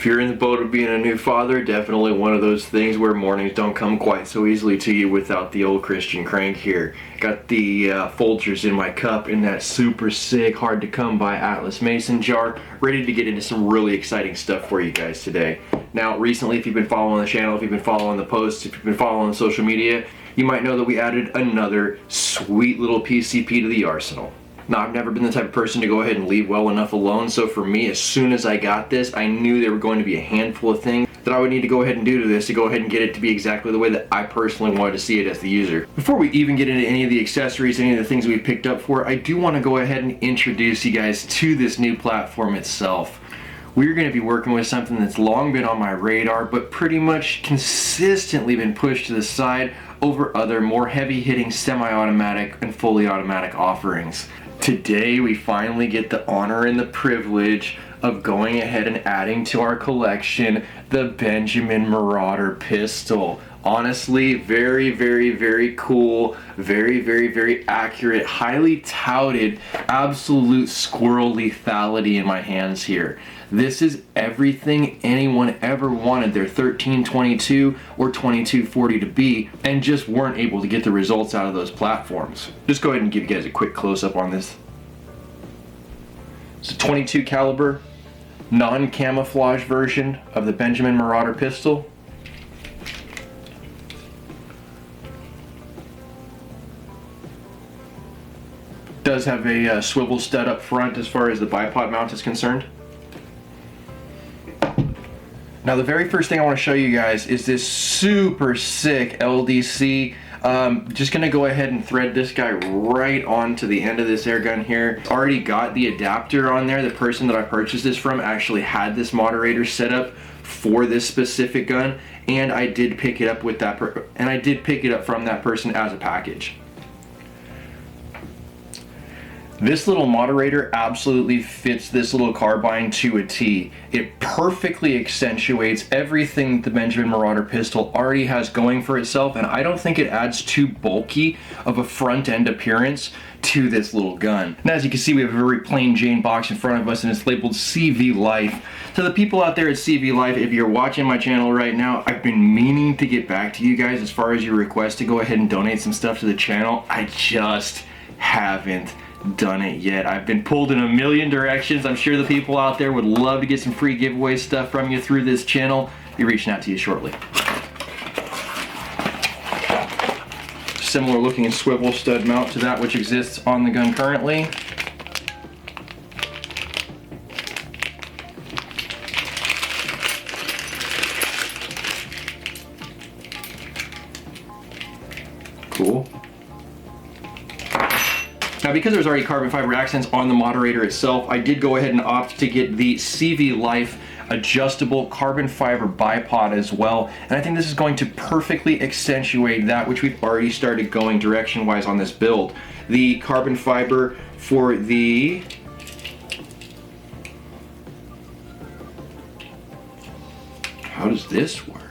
you're in the boat of being a new father, definitely one of those things where mornings don't come quite so easily to you without the old Christian crank here. Got the Folgers in my cup in that super sick, hard to come by Atlas Mason jar, ready to get into some really exciting stuff for you guys today. Now, recently, if you've been following the channel, if you've been following the posts, if you've been following social media, you might know that we added another sweet little PCP to the arsenal. Now, I've never been the type of person to go ahead and leave well enough alone, so for me, as soon as I got this, I knew there were going to be a handful of things that I would need to go ahead and do to this to go ahead and get it to be exactly the way that I personally wanted to see it as the user. Before we even get into any of the accessories, any of the things we've picked up for, I do want to go ahead and introduce you guys to this new platform itself. We're going to be working with something that's long been on my radar, but pretty much consistently been pushed to the side over other more heavy-hitting semi-automatic and fully automatic offerings. Today we finally get the honor and the privilege of going ahead and adding to our collection the Benjamin Marauder pistol. Honestly, very, very, very cool, very, very, very accurate, highly touted, absolute squirrel lethality in my hands here. This is everything anyone ever wanted their 1322 or 2240 to be, and just weren't able to get the results out of those platforms. Just go ahead and give you guys a quick close-up on this. It's a 22 caliber, non-camouflage version of the Benjamin Marauder pistol. Does have a swivel stud up front as far as the bipod mount is concerned. Now, the very first thing I want to show you guys is this super sick LDC. Just gonna go ahead and thread this guy right onto the end of this air gun here. Already got the adapter on there. The person that I purchased this from actually had this moderator set up for this specific gun, and I did pick it up with that from that person as a package. This little moderator absolutely fits this little carbine to a T. It perfectly accentuates everything that the Benjamin Marauder pistol already has going for itself, and I don't think it adds too bulky of a front end appearance to this little gun. Now, as you can see, we have a very plain Jane box in front of us, and it's labeled CVLIFE. To the people out there at CVLIFE, if you're watching my channel right now, I've been meaning to get back to you guys as far as your request to go ahead and donate some stuff to the channel. I just haven't done it yet. I've been pulled in a million directions. I'm sure the people out there would love to get some free giveaway stuff from you through this channel. Be reaching out to you shortly. Similar looking swivel stud mount to that which exists on the gun currently. Cool. Now, because there's already carbon fiber accents on the moderator itself, I did go ahead and opt to get the CVLIFE adjustable carbon fiber bipod as well, and I think this is going to perfectly accentuate that which we've already started going direction-wise on this build. The carbon fiber for the how does this work?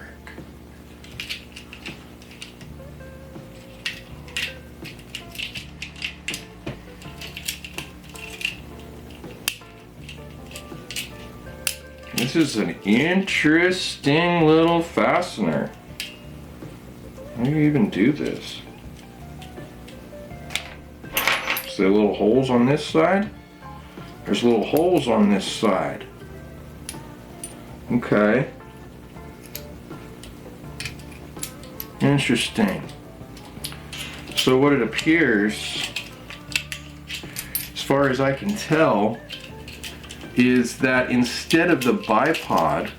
This is an interesting little fastener. How do you even do this? Is there little holes on this side? There's little holes on this side. Okay. Interesting. So what it appears, as far as I can tell, is that instead of the bipod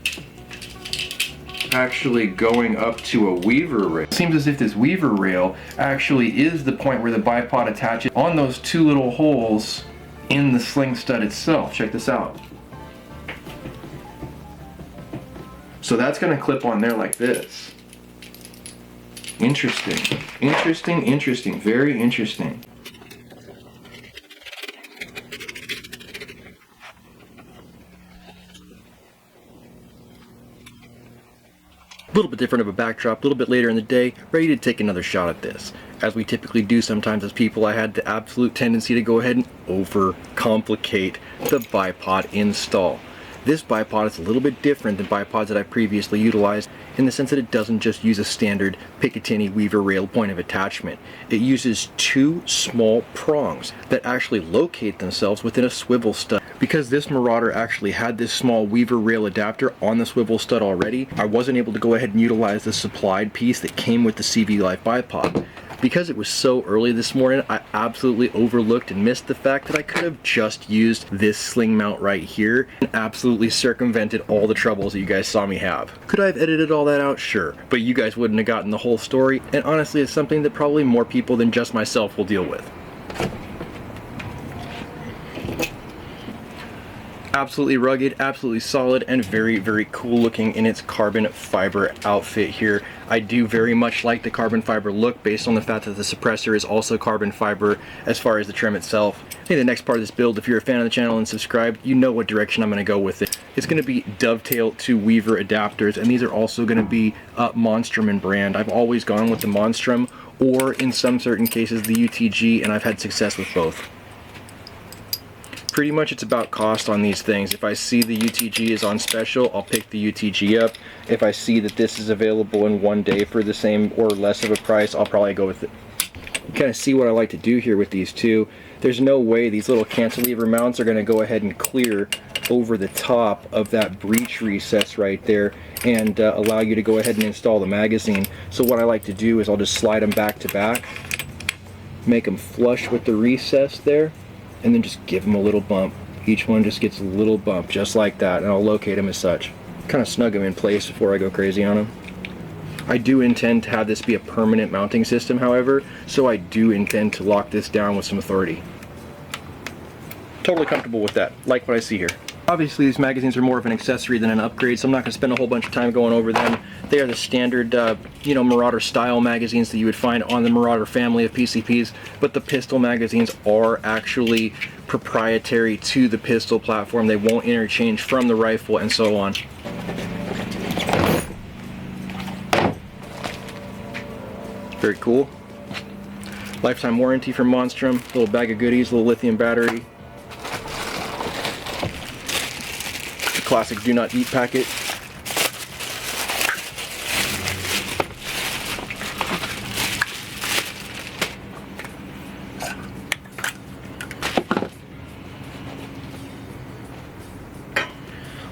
actually going up to a weaver rail, it seems as if this weaver rail actually is the point where the bipod attaches on those two little holes in the sling stud itself. Check this out. So that's going to clip on there like this. Interesting. Interesting, interesting. Very interesting. A little bit different of a backdrop, a little bit later in the day, ready to take another shot at this. As we typically do sometimes as people, I had the absolute tendency to go ahead and overcomplicate the bipod install. This bipod is a little bit different than bipods that I previously utilized in the sense that it doesn't just use a standard Picatinny Weaver rail point of attachment. It uses two small prongs that actually locate themselves within a swivel stud. Because this Marauder actually had this small Weaver rail adapter on the swivel stud already, I wasn't able to go ahead and utilize the supplied piece that came with the CVLIFE bipod. Because it was so early this morning, I absolutely overlooked and missed the fact that I could have just used this sling mount right here and absolutely circumvented all the troubles that you guys saw me have. Could I have edited all that out? Sure. But you guys wouldn't have gotten the whole story, and honestly it's something that probably more people than just myself will deal with. Absolutely rugged, absolutely solid, and very, very cool looking in its carbon fiber outfit here. I do very much like the carbon fiber look based on the fact that the suppressor is also carbon fiber as far as the trim itself. Hey, the next part of this build, if you're a fan of the channel and subscribed, you know what direction I'm going to go with it. It's going to be dovetail to Weaver adapters, and these are also going to be Monstrum in brand. I've always gone with the Monstrum, or in some certain cases the UTG, and I've had success with both. Pretty much it's about cost on these things. If I see the UTG is on special, I'll pick the UTG up. If I see that this is available in one day for the same or less of a price, I'll probably go with it. You kind of see what I like to do here with these two. There's no way these little cantilever mounts are going to go ahead and clear over the top of that breech recess right there and allow you to go ahead and install the magazine. So what I like to do is I'll just slide them back to back, make them flush with the recess there, and then just give them a little bump. Each one just gets a little bump, just like that, and I'll locate them as such. Kind of snug them in place before I go crazy on them. I do intend to have this be a permanent mounting system, however, so I do intend to lock this down with some authority. Totally comfortable with that, like what I see here. Obviously these magazines are more of an accessory than an upgrade, so I'm not going to spend a whole bunch of time going over them. They are the standard, Marauder style magazines that you would find on the Marauder family of PCPs, but the pistol magazines are actually proprietary to the pistol platform. They won't interchange from the rifle and so on. Very cool. Lifetime warranty from Monstrum, little bag of goodies, little lithium battery. Classic do not eat packet.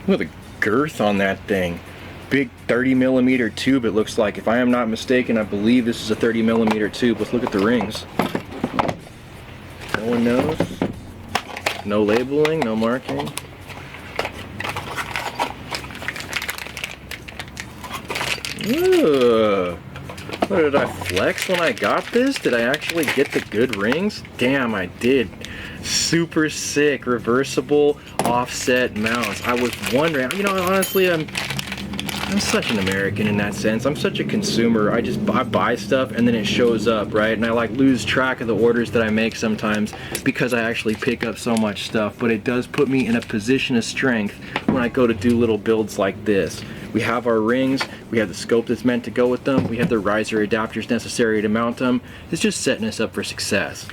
Look at the girth on that thing. Big 30mm tube it looks like. If I am not mistaken, I believe this is a 30mm tube. Let's look at the rings. No one knows. No labeling, no marking. Ugh. What, did I flex when I got this? Did I actually get the good rings? Damn, I did. Super sick reversible offset mounts. I was wondering, honestly, I'm such an American in that sense. I'm such a consumer. I buy stuff and then it shows up, right? And I lose track of the orders that I make sometimes because I actually pick up so much stuff. But it does put me in a position of strength when I go to do little builds like this. We have our rings, we have the scope that's meant to go with them, we have the riser adapters necessary to mount them. It's just setting us up for success.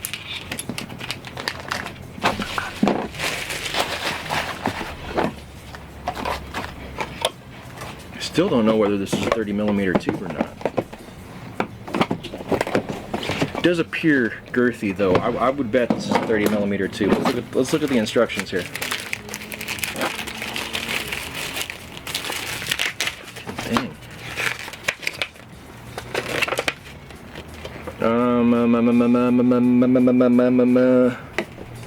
Still don't know whether this is a 30mm tube or not. It does appear girthy though. I would bet this is a 30mm tube. Let's look at the instructions here. Dang.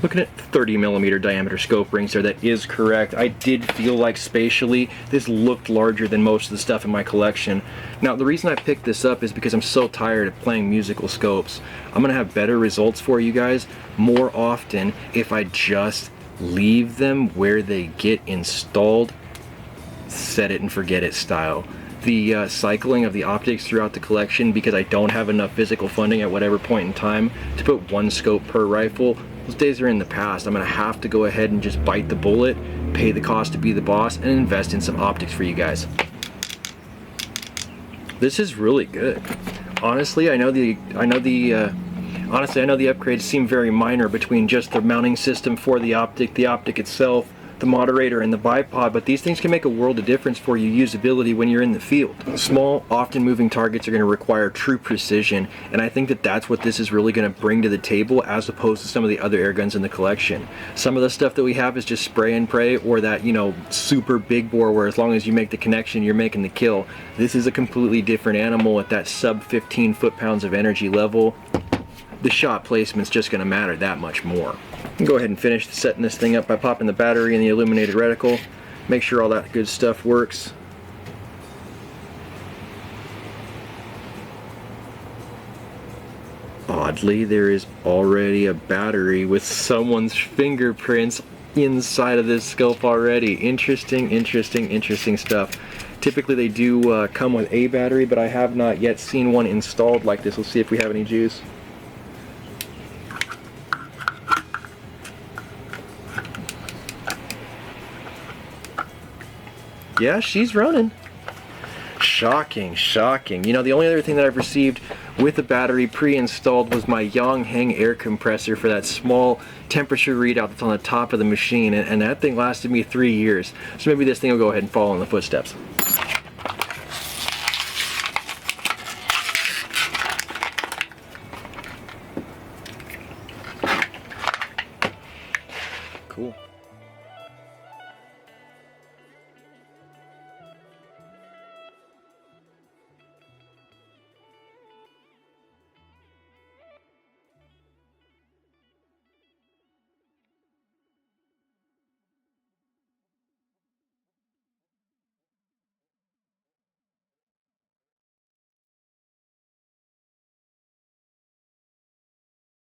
Looking at 30mm diameter scope rings there, that is correct. I did feel like spatially this looked larger than most of the stuff in my collection. Now the reason I picked this up is because I'm so tired of playing musical scopes. I'm gonna have better results for you guys more often if I just leave them where they get installed, set it and forget it style. The cycling of the optics throughout the collection, because I don't have enough physical funding at whatever point in time to put one scope per rifle, those days are in the past. I'm gonna have to go ahead and just bite the bullet, pay the cost to be the boss, and invest in some optics for you guys. This is really good. Honestly, I know the upgrades seem very minor between just the mounting system for the optic itself, the Moderator and the Bipod, but these things can make a world of difference for you usability when you're in the field. Small, often moving targets are going to require true precision, and I think that that's what this is really going to bring to the table as opposed to some of the other air guns in the collection. Some of the stuff that we have is just spray and pray, or that, you know, super big bore where as long as you make the connection, you're making the kill. This is a completely different animal at that sub 15 foot-pounds of energy level. The shot placement's just going to matter that much more. Go ahead and finish setting this thing up by popping the battery in the illuminated reticle. Make sure all that good stuff works. Oddly, there is already a battery with someone's fingerprints inside of this scope already. Interesting, interesting, interesting stuff. Typically they do come with a battery, but I have not yet seen one installed like this. Let's see if we have any juice. Yeah, she's running. Shocking, shocking. You know, the only other thing that I've received with the battery pre-installed was my Yongheng air compressor for that small temperature readout that's on the top of the machine, and that thing lasted me 3 years. So maybe this thing will go ahead and follow in the footsteps.